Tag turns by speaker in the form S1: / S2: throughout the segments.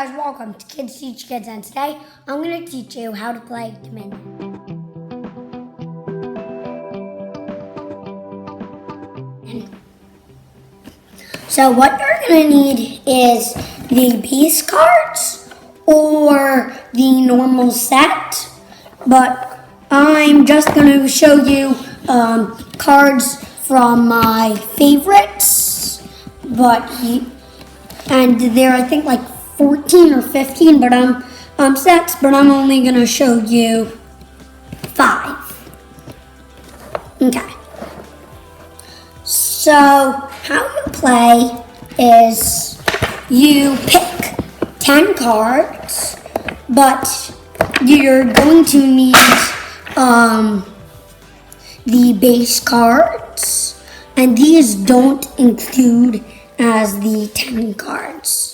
S1: guys, welcome to Kids Teach Kids, and today I'm going to teach you how to play Dominion. So what you're going to need is the base cards or the normal set, but I'm just going to show you cards from my favorites, and there I think like 14 or 15, but sets, but I'm only going to show you 5. Okay. So how you play is you pick 10 cards, but you're going to need the base cards, and these don't include as the 10 cards.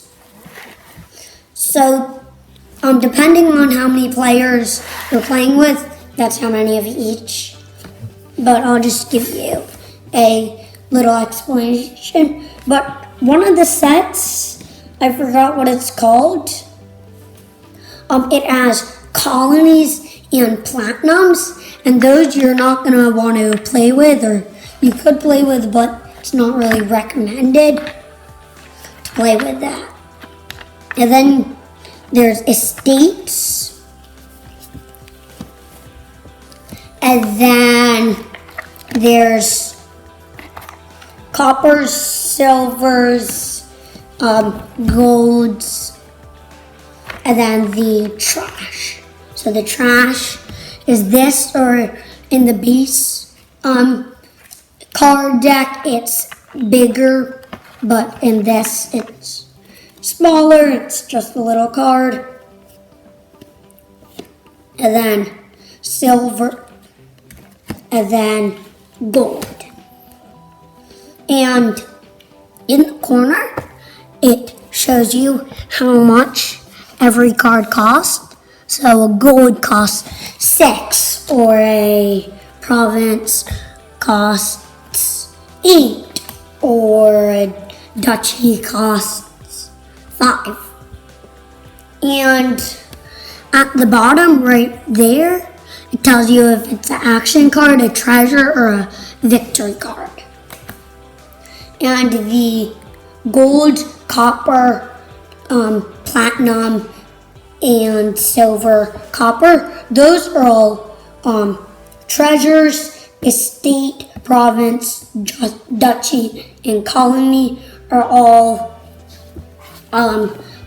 S1: So depending on how many players you're playing with, that's how many of each. But I'll just give you a little explanation. But one of the sets, I forgot what it's called. It has colonies and platinums, and those you're not going to want to play with, or you could play with, but it's not really recommended to play with that. And then there's estates, and then there's coppers, silvers, golds, and then the trash. So the trash is this, or in the base card deck, it's bigger, but in this, it's smaller. It's just a little card. And then silver, and then gold. And in the corner, it shows you how much every card costs. So a gold costs 6, or a province costs 8, or a duchy costs 5. And at the bottom right there, it tells you if it's an action card, a treasure, or a victory card. And the gold, copper, platinum, and silver, copper, those are all treasures. Estate, province, duchy, and colony are all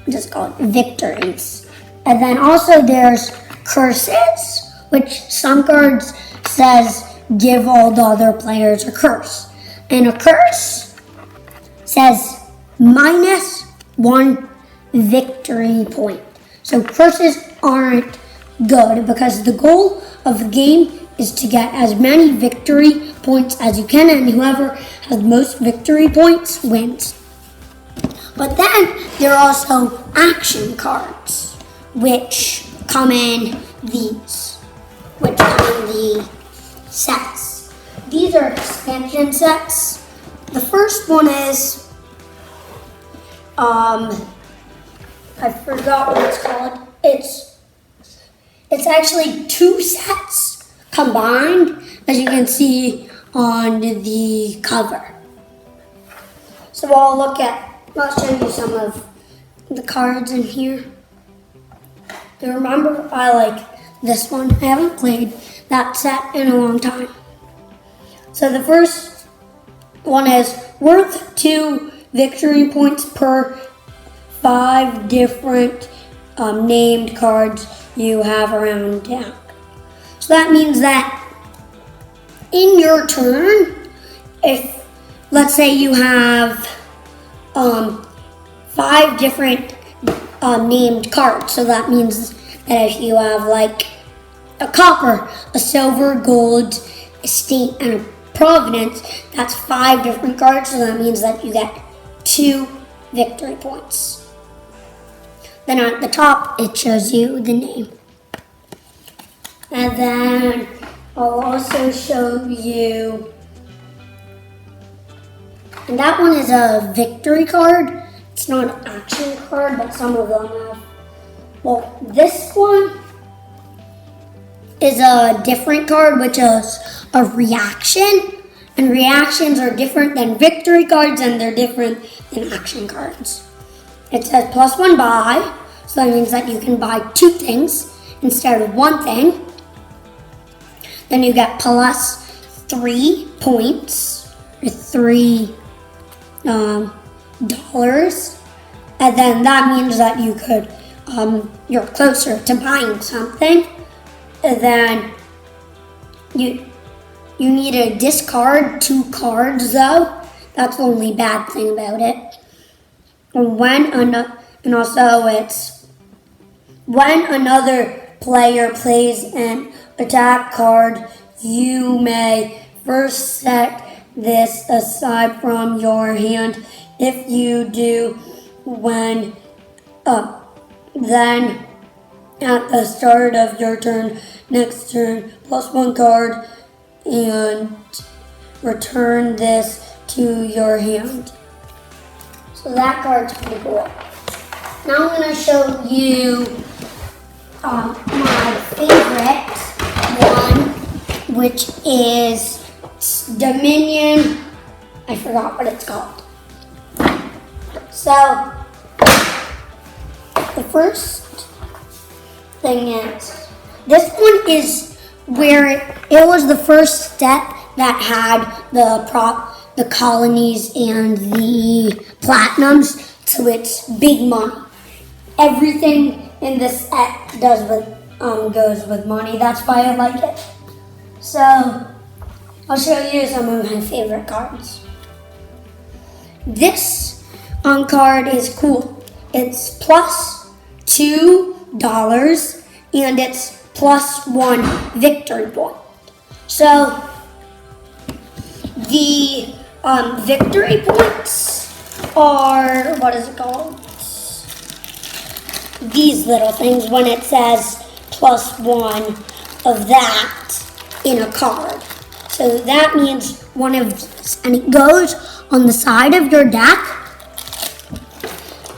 S1: just called victories. And then also there's curses, which some cards says give all the other players a curse. And a curse says -1 victory point. So curses aren't good, because the goal of the game is to get as many victory points as you can, and whoever has most victory points wins. But then there are also action cards, which come in these, which come in the sets. These are expansion sets. The first one is, I forgot what it's called. It's actually 2 sets combined, as you can see on the cover. So I'll show you some of the cards in here. You remember, I like this one. I haven't played that set in a long time. So the first one is worth 2 victory points per 5 different named cards you have around town. So that means that in your turn, if let's say you have 5 different named cards, so that means that if you have like a copper, a silver, gold, estate, and a providence, that's 5 different cards, so that means that you get 2 victory points. Then at the top, it shows you the name. And then I'll also show you, and that one is a victory card. It it's not an action card, but some of them have. Well, this one is a different card, which is a reaction. And reactions are different than victory cards, and they're different than action cards. It says +1 buy, so that means that you can buy 2 things instead of 1 thing. Then you get +3 points, or $3, and then that means that you could, you're closer to buying something. And then you need to discard 2 cards though. That's the only bad thing about it. And also it's when another player plays an attack card, you may first set this aside from your hand. If you do, then at the start of your turn, next turn, +1 card and return this to your hand. So that card's pretty cool. Now I'm going to show you my favorite one, which is Dominion. I forgot what it's called. So the first thing is, this one is where it was the first step that had the colonies and the platinums, so it's big money. Everything in this set goes with money. That's why I like it. So I'll show you some of my favorite cards. This card is cool. It's +$2 and it's +1 victory point. So the victory points are, what is it called? These little things when it says +1 of that in a card. So that means one of these, and it goes on the side of your deck,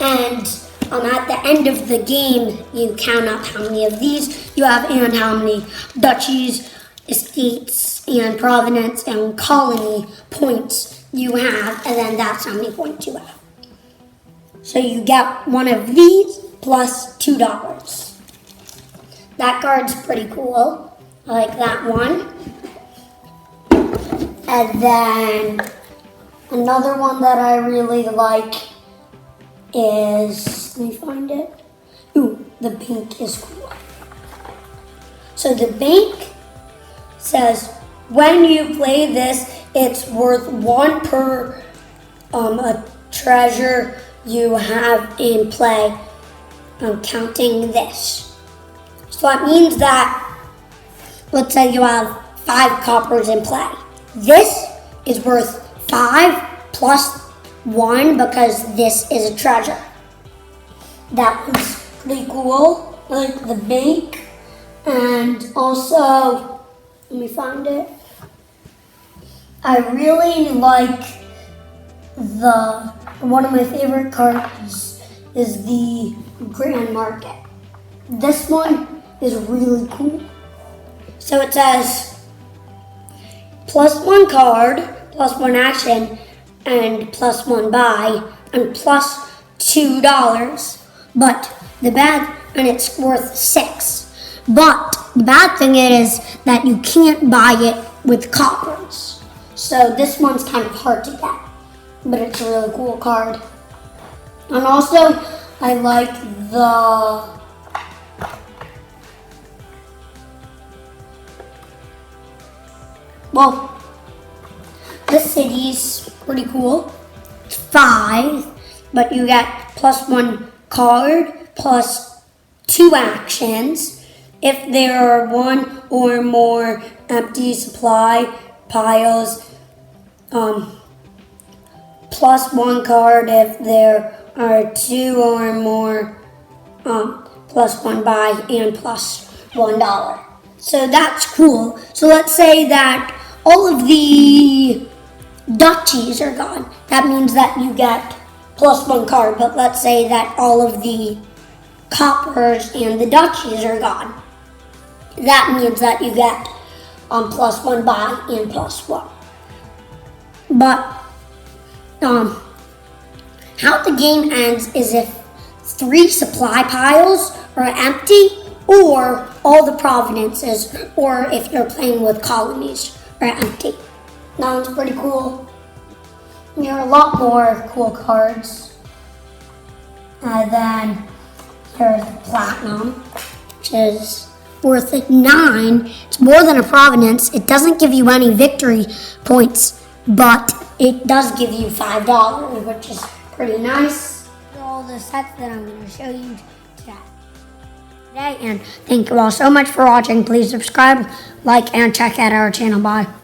S1: and at the end of the game, you count up how many of these you have and how many duchies, estates, and province and colony points you have, and then that's how many points you have. So you get one of these +$2. That card's pretty cool. I like that one. And then another one that I really like is, let me find it. Ooh, the bank is cool. So the bank says when you play this, it's worth 1 per a treasure you have in play. I'm counting this. So that means that, let's say you have 5 coppers in play. This is worth 5 plus 1 because this is a treasure. That was pretty cool. I like the bank. And also, let me find it. I really like one of my favorite cards is the Grand Market. This one is really cool. So it says +1 card, +1 action, and +1 buy, and +$2. But and it's worth 6. But the bad thing is that you can't buy it with coppers. So this one's kind of hard to get, but it's a really cool card. And also, I like the city's pretty cool. It's 5, but you get +1 card, +2 actions. If there are 1 or more empty supply piles, +1 card if there are 2 or more, +1 buy, and +$1. So that's cool. So let's say that all of the duchies are gone. That means that you get +1 card, but let's say that all of the coppers and the duchies are gone. That means that you get +1 buy and +1. But how the game ends is if 3 supply piles are empty, or all the provinces, or if you're playing with colonies, are empty. That one's pretty cool. There are a lot more cool cards. Then there's Platinum, which is worth 9. It's more than a province. It doesn't give you any victory points, but it does give you $5, which is pretty nice. These are all the sets that I'm going to show you today. And thank you all so much for watching. Please subscribe, like, and check out our channel. Bye.